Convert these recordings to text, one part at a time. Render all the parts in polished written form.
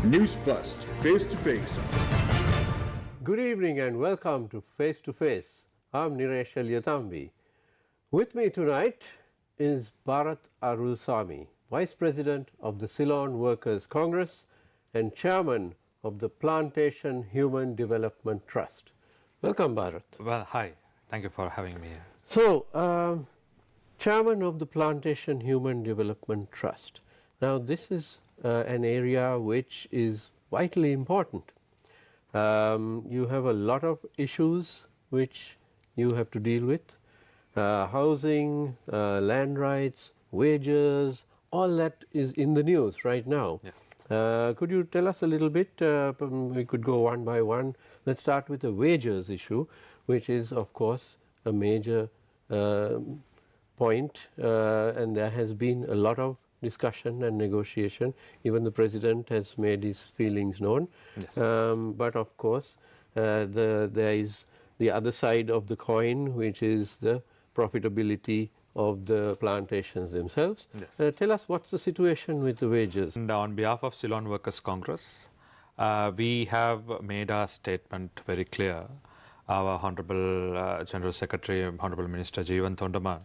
News First, face to face. Good evening and welcome to Face to Face. I'm Niresh Elyathambi. With me tonight is Barath Arullsamy, Vice President of the Ceylon Workers Congress and Chairman of the Plantation Human Development Trust. Welcome, Barath. Well, hi. Thank you for having me here. So, Chairman of the Plantation Human Development Trust. Now, this is an area which is vitally important. You have a lot of issues which you have to deal with. Housing, land rights, wages, all that is in the news right now. Yes. Could you tell us a little bit? We could go one by one. Let's start with the wages issue, which is, of course, a major point, and there has been a lot of discussion and negotiation. Even the President has made his feelings known. Yes. But of course, there is the other side of the coin, which is the profitability of the plantations themselves. Yes. Tell us what's the situation with the wages. And on behalf of Ceylon Workers Congress, we have made our statement very clear. Our Honorable General Secretary, Honorable Minister Jeevan Thondaman,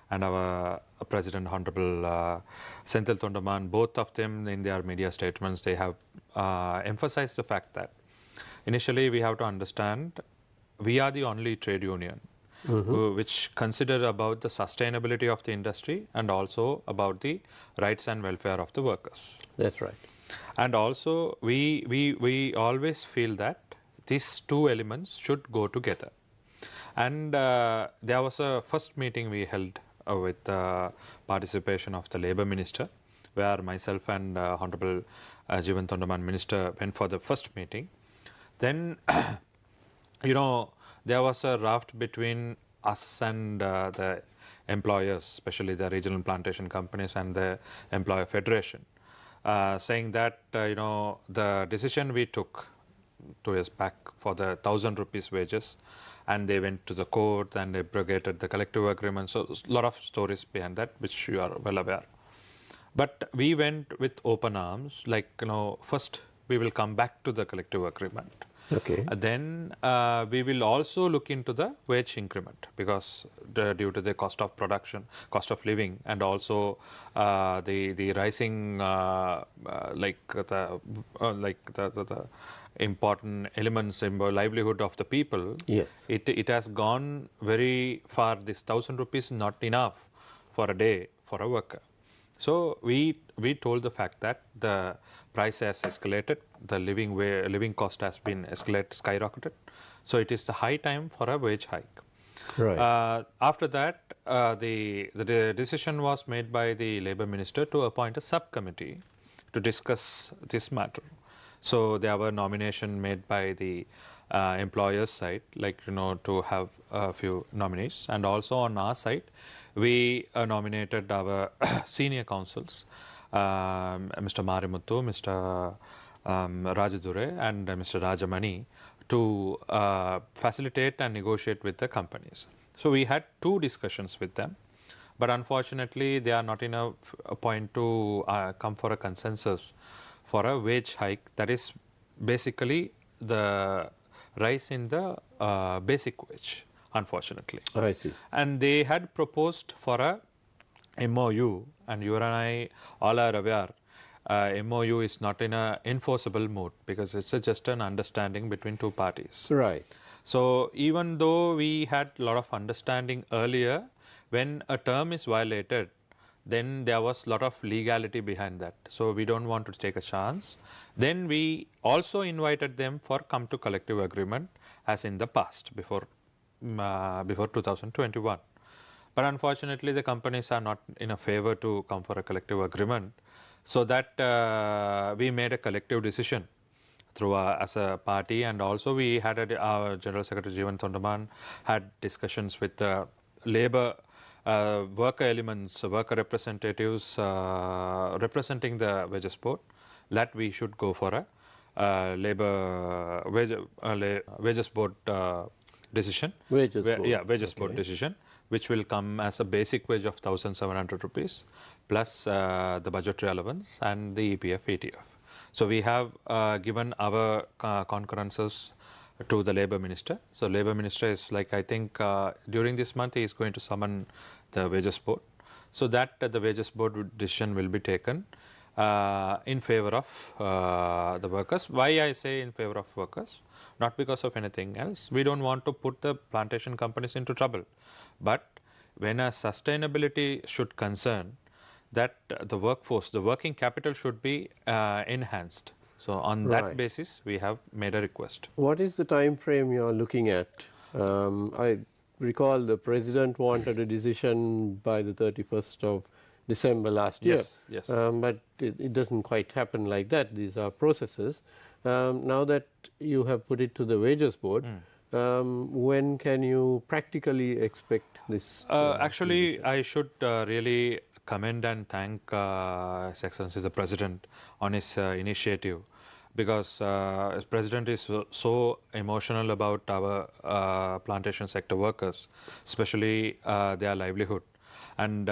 and our President Honorable Senthil Thondaman, both of them in their media statements, they have emphasized the fact that initially we have to understand we are the only trade union which consider about the sustainability of the industry and also about the rights and welfare of the workers. That's right. And also we always feel that these two elements should go together. And there was a first meeting we held with participation of the Labour Minister, where myself and Honorable Jeevan Thondaman Minister went for the first meeting. Then, there was a raft between us and the employers, especially the regional plantation companies and the employer federation, saying that, the decision we took 2 years back for the 1,000 rupees wages, and they went to the court and abrogated the collective agreement. So a lot of stories behind that, which you are well aware. But we went with open arms, like, first we will come back to the collective agreement. Okay. Then we will also look into the wage increment, because due to the cost of production, cost of living, and also the rising the important elements in the livelihood of the people. Yes. It has gone very far. This 1,000 rupees not enough for a day for a worker. So we told the fact that the price has escalated, the living cost has been skyrocketed. So it is the high time for a wage hike. Right. After that, the decision was made by the Labour Minister to appoint a subcommittee to discuss this matter. So there were nomination made by the employer's side, to have a few nominees, and also on our side, we nominated our senior counsels, Mr. Marimuthu, Mr. Rajadure, and Mr. Rajamani, to facilitate and negotiate with the companies. So we had 2 discussions with them, but unfortunately, they are not in a point to come for a consensus for a wage hike. That is basically the rise in the basic wage, unfortunately. I see. And they had proposed for a MOU, and you and I all are aware, MOU is not in a enforceable mode, because it's just an understanding between 2 parties. Right. So even though we had a lot of understanding earlier, when a term is violated, then there was a lot of legality behind that. So we don't want to take a chance. Then we also invited them for come to collective agreement, as in the past, before 2021. But unfortunately, the companies are not in a favor to come for a collective agreement. So that we made a collective decision through as a party, and also we had our General Secretary Jeevan Thondaman had discussions with the Labour worker elements, worker representatives representing the wages board, that we should go for a Labour wages board decision. Wages board. Yeah, wages board decision, which will come as a basic wage of 1,700 rupees plus the budgetary allowance and the EPF, ETF. So we have given our concurrences to the Labour Minister. So Labour Minister is like, I think during this month he is going to summon the Wages Board, so that the Wages Board decision will be taken in favor of the workers. Why I say in favor of workers? Not because of anything else. We don't want to put the plantation companies into trouble. But when a sustainability should concern, that the workforce, the working capital should be enhanced. So on that basis, we have made a request. What is the time frame you are looking at? I recall the President wanted a decision by the 31st of December last year. Yes. But it doesn't quite happen like that. These are processes. Now that you have put it to the Wages Board, when can you practically expect this? Actually, decision? I should really commend and thank His Excellency the President on his initiative, because his President is so emotional about our plantation sector workers, especially their livelihood. And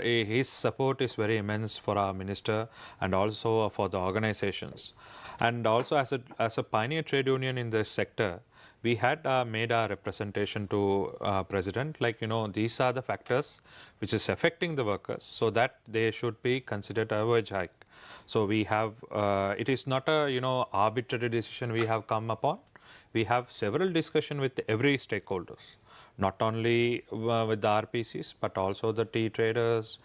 his support is very immense for our minister and also for the organizations. And also as a pioneer trade union in this sector, we had made our representation to President, like, these are the factors which is affecting the workers, so that they should be considered a wage hike. So we have, it is not a, arbitrary decision we have come upon. We have several discussion with every stakeholders, not only with the RPCs, but also the tea traders,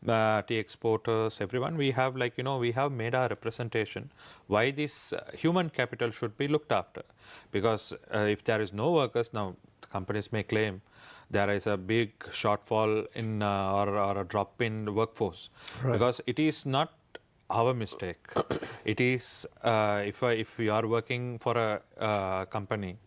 tea exporters, everyone. We have we have made our representation why this human capital should be looked after, because if there is no workers, now companies may claim there is a big shortfall in or a drop in workforce, because it is not our mistake. It is if you are working for a company,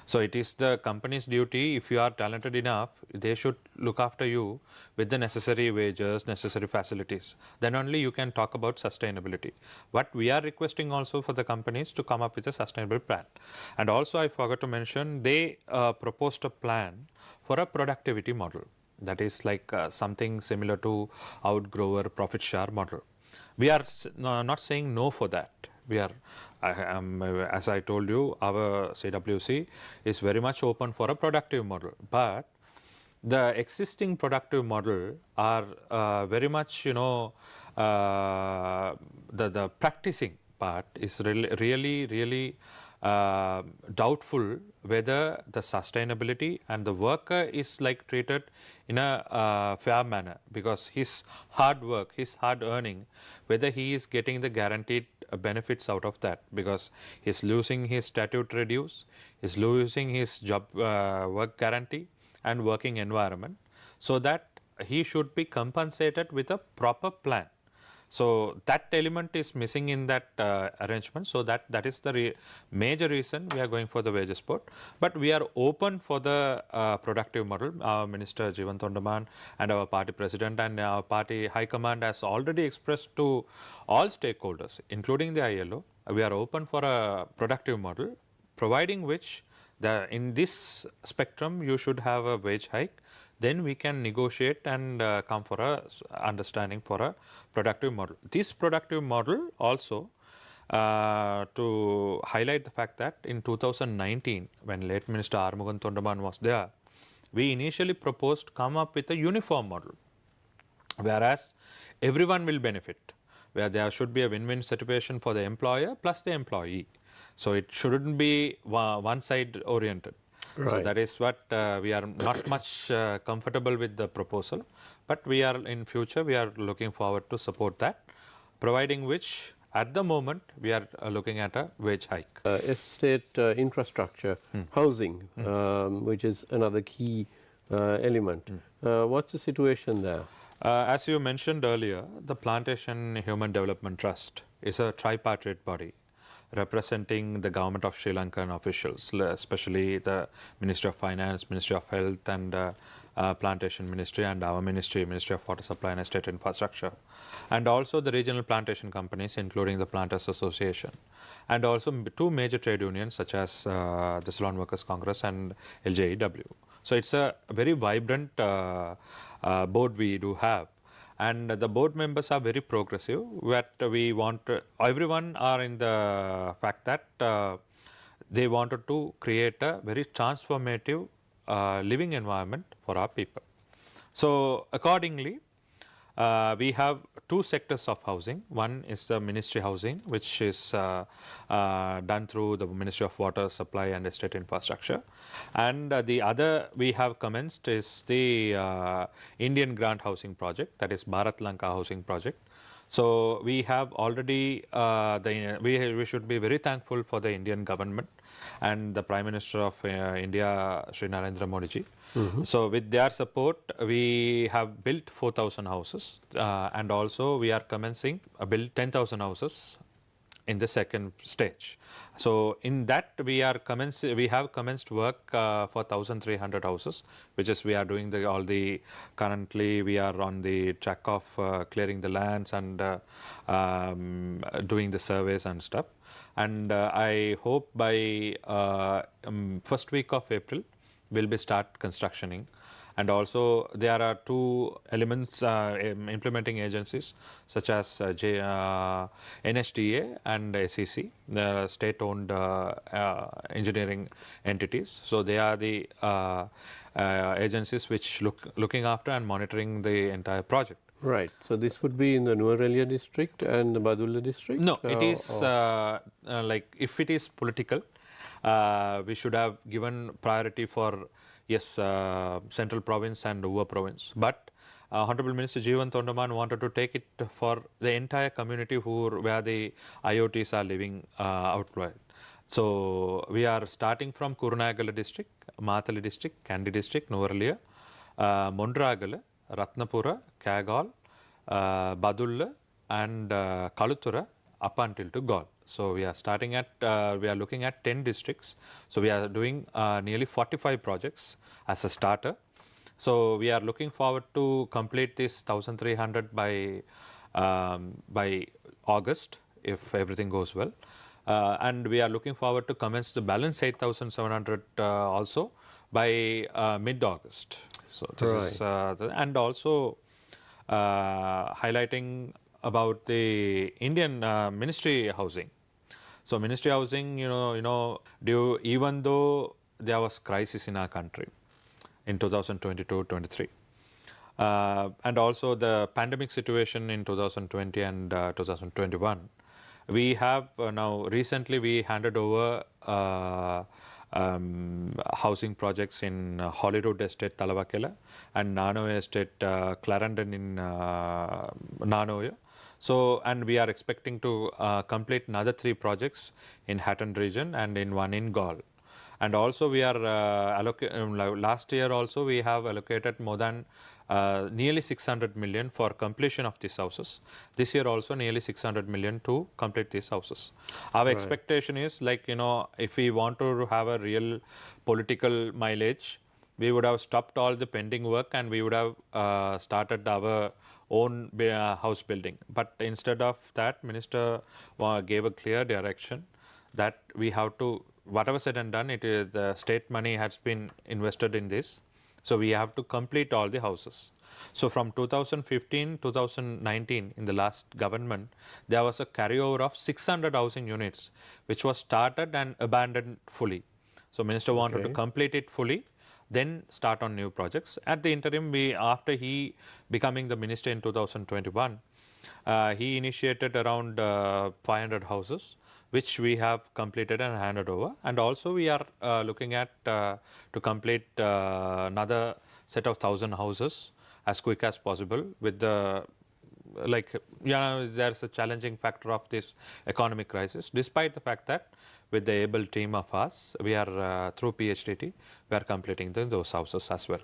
so it is the company's duty. If you are talented enough, they should look after you with the necessary wages, necessary facilities. Then only you can talk about sustainability. But we are requesting also for the companies to come up with a sustainable plan. And also I forgot to mention, they proposed a plan for a productivity model. That is like something similar to outgrower profit share model. We are not saying no for that. We are, as I told you, our CWC is very much open for a productive model. But the existing productive model are very much, the practicing part is really doubtful whether the sustainability and the worker is like treated in a fair manner, because his hard work, his hard earning, whether he is getting the guaranteed benefits out of that, because he's losing his statute reduce, he's losing his job work guarantee and working environment, so that he should be compensated with a proper plan. So that element is missing in that arrangement. So that is the major reason we are going for the wages board. But we are open for the productive model. Our Minister Jivan Tondaman and our party president and our party high command has already expressed to all stakeholders, including the ILO, we are open for a productive model, providing which in this spectrum you should have a wage hike. Then we can negotiate and come for a understanding for a productive model. This productive model also, to highlight the fact that in 2019, when late Minister Arumugan Tondaman was there, we initially proposed come up with a uniform model, whereas everyone will benefit, where there should be a win-win situation for the employer plus the employee. So it shouldn't be one side oriented. Right. So that is what we are not much comfortable with the proposal, but we are in future, we are looking forward to support that, providing which at the moment we are looking at a wage hike. Estate infrastructure, housing, which is another key element. What's the situation there? As you mentioned earlier, the Plantation Human Development Trust is a tripartite body representing the government of Sri Lankan officials, especially the Ministry of Finance, Ministry of Health and Plantation Ministry, and our ministry, Ministry of Water Supply and Estate Infrastructure, and also the regional plantation companies including the Planters Association, and also two major trade unions such as the Ceylon Workers Congress and LJEW. So it's a very vibrant board we do have. and the board members are very progressive. What we want, everyone are in the fact that they wanted to create a very transformative living environment for our people. So accordingly, we have two sectors of housing. One is the ministry housing, which is done through the Ministry of Water Supply and Estate Infrastructure. And the other we have commenced is the Indian Grant Housing Project, that is Barath Lanka Housing Project. So we have already, we should be very thankful for the Indian government and the Prime Minister of India, Sri Narendra Modi ji. So with their support, we have built 4,000 houses, and also we are commencing build 10,000 houses in the second stage. So in that we have commenced work for 1,300 houses, which is we are doing currently we are on the track of clearing the lands and doing the surveys and stuff. And I hope by first week of April will be start constructioning. And also there are two elements, implementing agencies such as NHDA and SEC, the state-owned engineering entities. So they are the agencies which looking after and monitoring the entire project. Right. So this would be in the Nuwara district and the Badulla district? No, it is like if it is political, we should have given priority for Central Province and Uva Province. But Honorable Minister Jeevan Thondaman wanted to take it for the entire community where the IoTs are living outside. So we are starting from Kurunagala district, Matali district, Kandy district, Nuwara, Mondragala, Ratnapura, Kagal, Badulla and Kaluthura up until to Gaul. So we are starting at, we are looking at 10 districts. So we are doing nearly 45 projects as a starter. So we are looking forward to complete this 1,300 by August if everything goes well. And we are looking forward to commence the balance 8,700 also by mid-August. So this is, and also highlighting about the Indian ministry housing. So ministry housing, even though there was crisis in our country in 2022-23, and also the pandemic situation in 2020 and 2021, we have now recently we handed over housing projects in Holyrood Estate, Talavakela, and Nanoya Estate, Clarendon in Nanoya. So, and we are expecting to complete another 3 projects in Hatton region and in one in Gaul. And also we are last year also we have allocated more than nearly 600 million for completion of these houses. This year also nearly 600 million to complete these houses. Our expectation is like, if we want to have a real political mileage, we would have stopped all the pending work and we would have started our own house building. But instead of that, Minister gave a clear direction that we have to, whatever said and done, the state money has been invested in this. So we have to complete all the houses. So from 2015-2019, in the last government, there was a carryover of 600 housing units, which was started and abandoned fully. So Minister wanted to complete it fully, then start on new projects. At the interim, after he becoming the minister in 2021, he initiated around 500 houses, which we have completed and handed over. And also we are looking at to complete another set of 1,000 houses as quick as possible with the, there's a challenging factor of this economic crisis. Despite the fact that with the able team of us, we are through PHDT, we are completing those houses as well.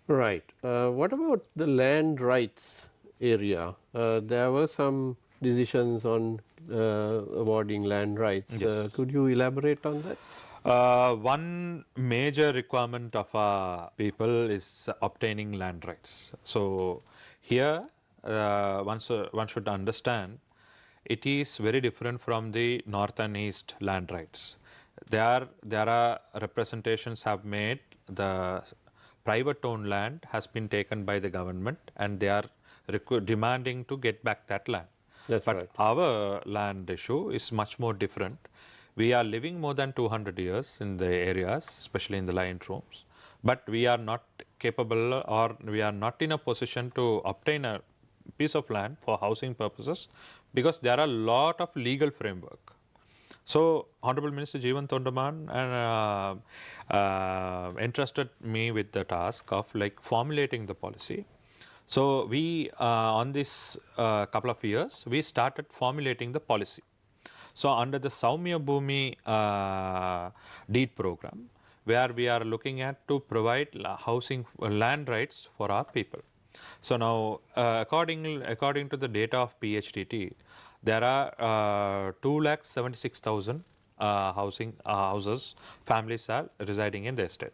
Right. What about the land rights area? There were some decisions on awarding land rights. Yes. Could you elaborate on that? One major requirement of our people is obtaining land rights. So here one should understand it is very different from the north and east land rights. There are representations have made the private owned land has been taken by the government and they are demanding to get back that land. That's but right. our land issue is much more different. We are living more than 200 years in the areas, especially in the line rooms, but we are not capable or we are not in a position to obtain a piece of land for housing purposes because there are a lot of legal framework. So, Honorable Minister Jeevan Thondaman entrusted me with the task of like formulating the policy. So, we on this couple of years, we started formulating the policy. So, under the Saumya Bhumi deed program, where we are looking at to provide housing land rights for our people. So now, according to the data of PHDT, there are 2,76,000 houses, families are residing in the estate.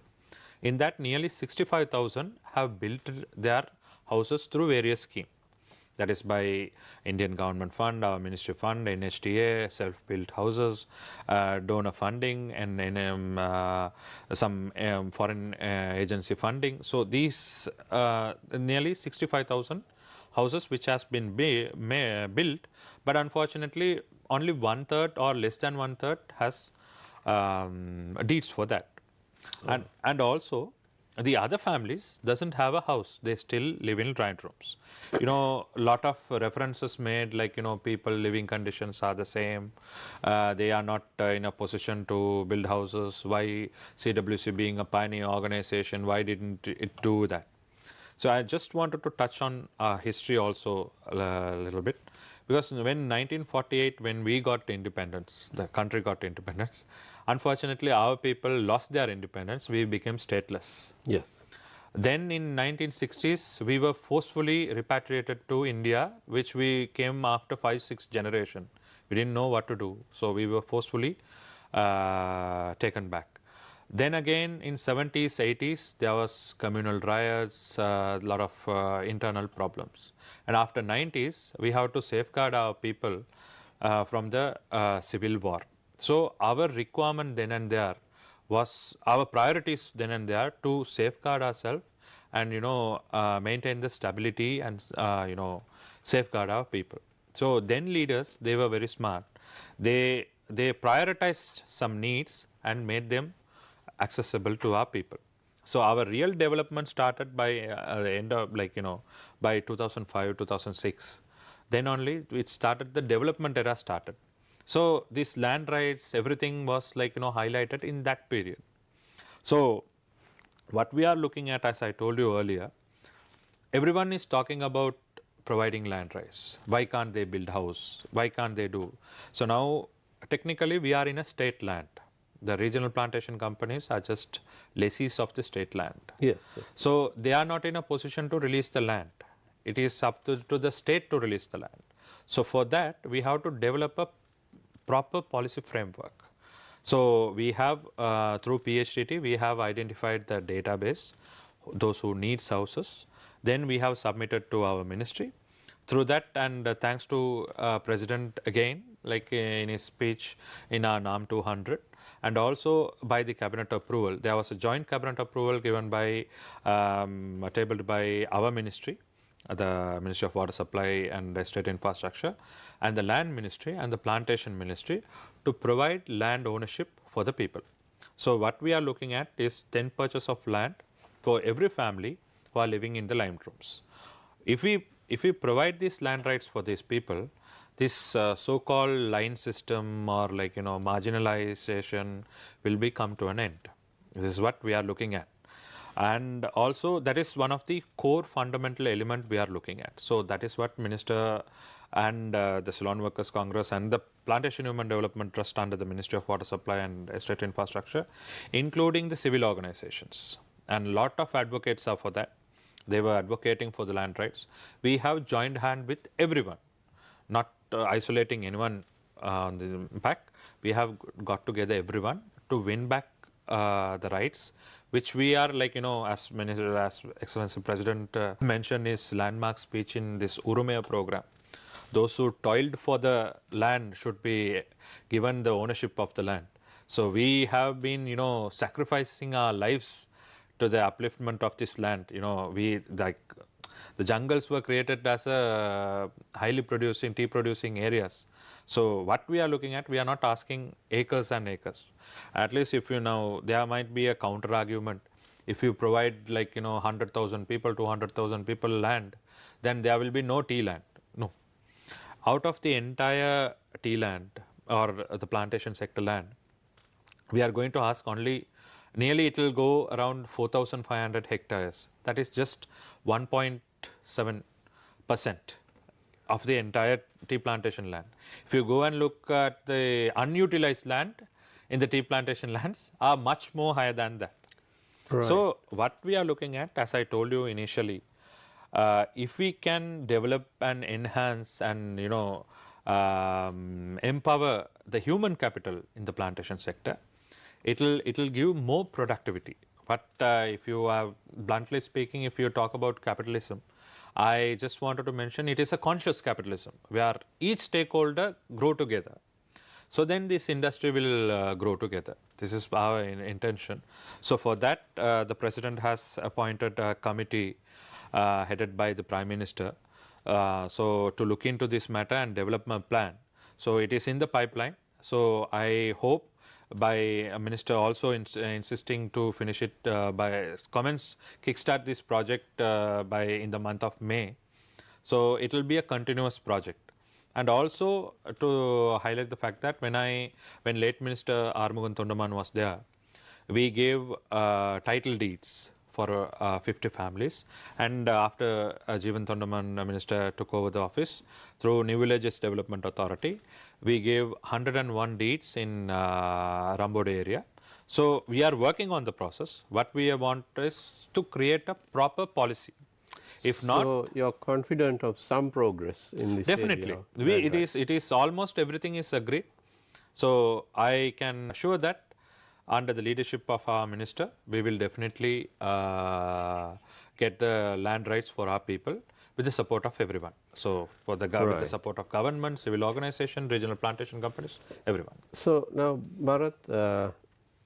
In that, nearly 65,000 have built their houses through various schemes. That is by Indian government fund, our ministry fund, NHTA, self-built houses, donor funding, and some foreign agency funding. So these nearly 65,000 houses which has been built, but unfortunately only 1/3 or less than 1/3 has deeds for that. And also the other families doesn't have a house, they still live in joint rooms. You know, lot of references made like, you know, people living conditions are the same, they are not in a position to build houses. Why CWC being a pioneer organization, why didn't it do that? So I just wanted to touch on history also a little bit, because when 1948, when we got independence, the country got independence, unfortunately our people lost their independence, we became stateless. Yes. Then in 1960s, we were forcefully repatriated to India, which we came after 5-6 generation. We didn't know what to do, so we were forcefully taken back. Then again in 70s, 80s, there was communal riots, a lot of internal problems. And after 90s, we have to safeguard our people from the civil war. So our requirement then and there was, our priorities then and there to safeguard ourselves and, you know, maintain the stability and, you know, safeguard our people. So then leaders, they were very smart. They prioritized some needs and made them accessible to our people. So our real development started by the end of, like, you know, by 2005, 2006. Then only it started, the development era started. So this land rights, everything was like, you know, highlighted in that period. So what we are looking at, as I told you earlier, everyone is talking about providing land rights. Why can't they build house? Why can't they do? So now technically we are in a state land. The regional plantation companies are just lessees of the state land. Yes. Sir. So they are not in a position to release the land. It is up to the state to release the land. So for that, we have to develop a proper policy framework. So we have, through PHDT, we have identified the database, those who need houses. Then we have submitted to our ministry. Through that, and thanks to President again, like in his speech in our NAM 200, and also by the cabinet approval. There was a joint cabinet approval given by, tabled by our ministry, the Ministry of Water Supply and Estate Infrastructure, and the Land Ministry and the Plantation Ministry to provide land ownership for the people. So what we are looking at is 10 purchase of land for every family who are living in the lime rooms. If we provide these land rights for these people, this so-called line system or, like, you know, marginalization will be come to an end. This is what we are looking at. And also that is one of the core fundamental element we are looking at. So that is what Minister and the Ceylon Workers Congress and the Plantation Human Development Trust under the Ministry of Water Supply and Estate Infrastructure, including the civil organizations. And a lot of advocates are for that. They were advocating for the land rights. We have joined hand with everyone, not isolating anyone on the back. We have got together everyone to win back the rights, which we are, like, you know, as Minister, as Excellency President mentioned his landmark speech in this Urumaya program. Those who toiled for the land should be given the ownership of the land. So we have been, you know, sacrificing our lives to the upliftment of this land. You know, the jungles were created as a highly producing, tea producing areas. So what we are looking at, we are not asking acres and acres. At least if you know, there might be a counter argument. If you provide 100,000 people, 200,000 people land, then there will be no tea land. No. Out of the entire tea land or the plantation sector land, we are going to ask only nearly it will go around 4,500 hectares. That is just 1.7% of the entire tea plantation land. If you go and look at the unutilized land in the tea plantation lands are much more higher than that. Right. So what we are looking at, as I told you initially, if we can develop and enhance and empower the human capital in the plantation sector, it'll give more productivity. But if you are bluntly speaking, if you talk about capitalism, I just wanted to mention it is a conscious capitalism where each stakeholder grow together. So then this industry will grow together. This is our intention. So for that, the President has appointed a committee headed by the Prime Minister so to look into this matter and develop a plan. So it is in the pipeline. So I hope by a minister also insisting to finish it kickstart this project in the month of May. So it will be a continuous project. And also to highlight the fact that when late Minister Armugan Tondaman was there, we gave title deeds for 50 families. And after Jeevan Tondaman minister took over the office, through New Villages Development Authority, we gave 101 deeds in Rambode area. So we are working on the process. What we want is to create a proper policy. If not, so you're confident of some progress in this definitely. area? It is almost everything is agreed. So I can assure that under the leadership of our minister, we will definitely get the land rights for our people with the support of everyone. So for with the support of government, civil organization, regional plantation companies, everyone. So now, Barath,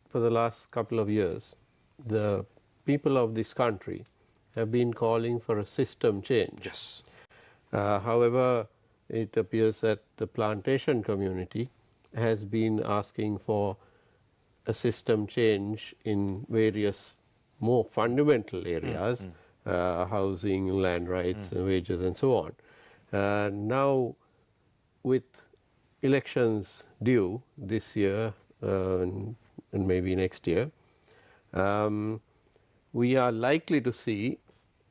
for the last couple of years, the people of this country have been calling for a system change. Yes. However, it appears that the plantation community has been asking for a system change in various more fundamental areas, housing, land rights, wages and so on. Now, with elections due this year and maybe next year, we are likely to see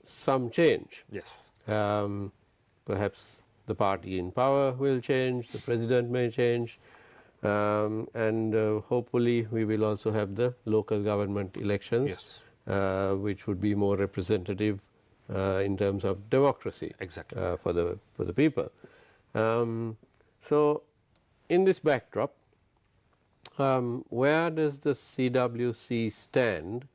some change. Yes. Perhaps the party in power will change, the president may change, and hopefully we will also have the local government elections, yes, which would be more representative in terms of democracy. Exactly. For the people. So in this backdrop, where does the CWC stand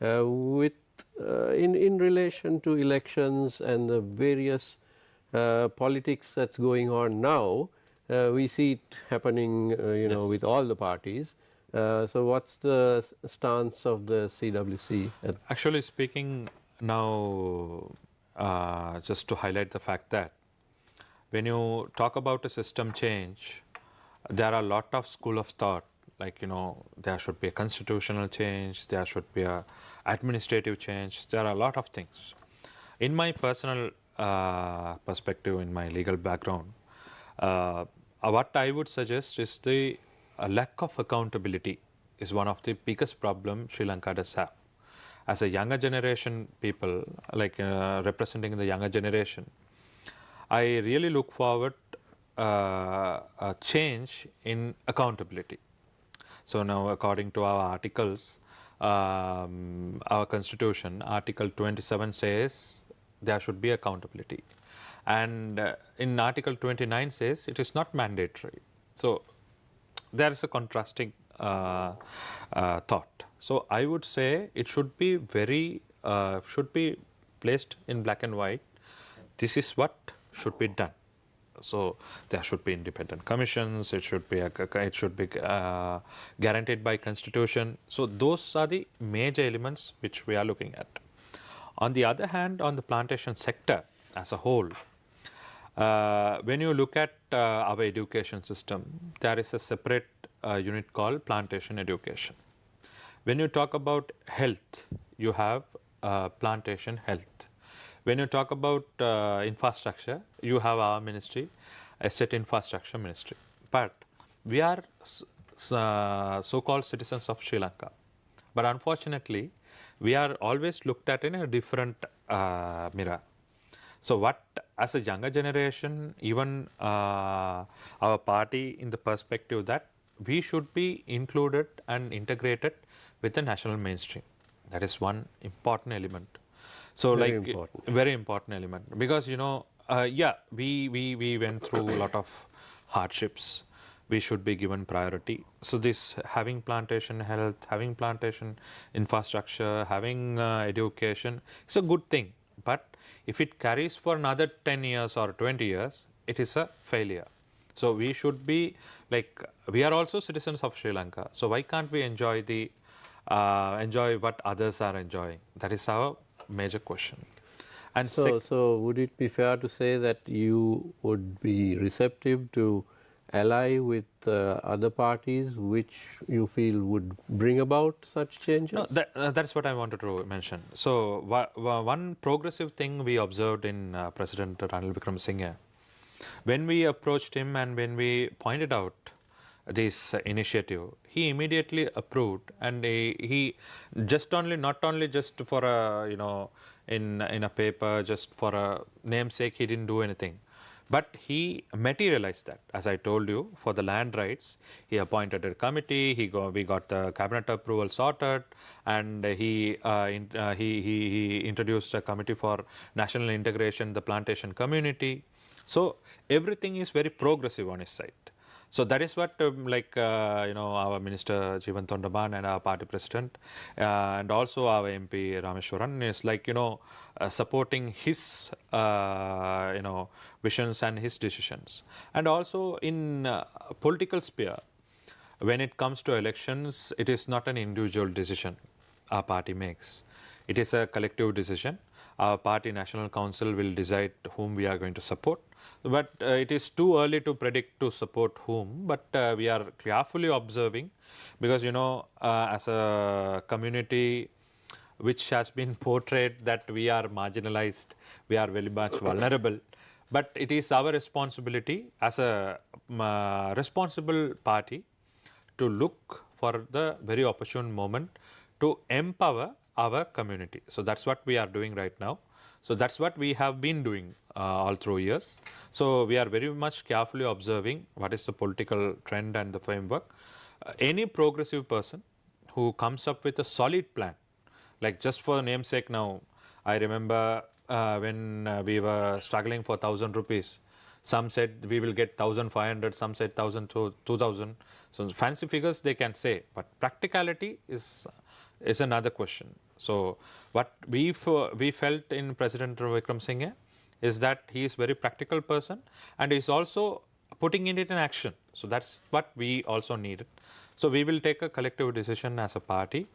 with in relation to elections and the various politics that's going on now? We see it happening, Yes. with all the parties. So what's the stance of the CWC? Actually speaking, now just to highlight the fact that when you talk about a system change, there are a lot of school of thought, like there should be a constitutional change, there should be a administrative change, there are a lot of things. In my personal perspective, in my legal background, what I would suggest is the lack of accountability is one of the biggest problems Sri Lanka does have. As a younger generation people, like representing the younger generation, I really look forward a change in accountability. So now, according to our articles, our constitution, Article 27 says there should be accountability. And in Article 29 says it is not mandatory. So there is a contrasting thought. So I would say it should be should be placed in black and white. This is what should be done. So there should be independent commissions. It should be guaranteed by constitution. So those are the major elements which we are looking at. On the other hand, on the plantation sector as a whole, when you look at our education system, there is a separate unit called plantation education. When you talk about health, you have plantation health. When you talk about infrastructure, you have our ministry, Estate Infrastructure Ministry. But we are so-called citizens of Sri Lanka. But unfortunately, we are always looked at in a different mirror. So what, as a younger generation, even our party in the perspective that we should be included and integrated with the national mainstream. That is one important element. So very important element, because we went through a lot of hardships. We should be given priority. So this having plantation health, having plantation infrastructure, having education, it's a good thing. But if it carries for another 10 years or 20 years, it is a failure. So we should be we are also citizens of Sri Lanka. So why can't we enjoy what others are enjoying? That is our major question. And so would it be fair to say that you would be receptive to ally with other parties which you feel would bring about such changes? No, that's what I wanted to mention. So one progressive thing we observed in President Ranil Wickremesinghe, when we approached him and when we pointed out this initiative, he immediately approved, and he not only just for a in a paper, just for a namesake, he didn't do anything. But he materialized that. As I told you, for the land rights, he appointed a committee. We got the cabinet approval sorted, and he introduced a committee for national integration, the plantation community. So everything is very progressive on his side. So that is what our Minister Jeevan Thondaman and our party president and also our MP Rameshwaran is supporting his visions and his decisions. And also in political sphere, when it comes to elections, it is not an individual decision our party makes. It is a collective decision. Our party National Council will decide whom we are going to support. But it is too early to predict to support whom, but we are carefully observing, because as a community which has been portrayed that we are marginalized, we are very much vulnerable, but it is our responsibility as a responsible party to look for the very opportune moment to empower our community. So that's what we are doing right now. So that's what we have been doing all through years. So we are very much carefully observing what is the political trend and the framework. Any progressive person who comes up with a solid plan, like just for namesake now, I remember when we were struggling for 1,000 rupees, some said we will get 1,500, some said 1,000 to 2,000. So fancy figures they can say, but practicality is another question. So what we felt in President Wickremesinghe is that he is very practical person, and he is also putting it in action. So that's what we also needed. So we will take a collective decision as a party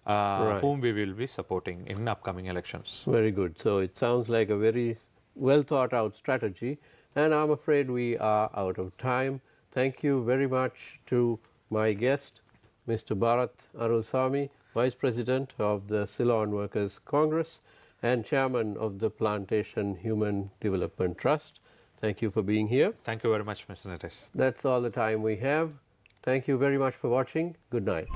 whom we will be supporting in upcoming elections. Very good. So it sounds like a very well thought out strategy, and I'm afraid we are out of time. Thank you very much to my guest, Mr. Barath Arullsamy, Vice President of the Ceylon Workers Congress and Chairman of the Plantation Human Development Trust. Thank you for being here. Thank you very much, Mr. Naresh. That's all the time we have. Thank you very much for watching. Good night.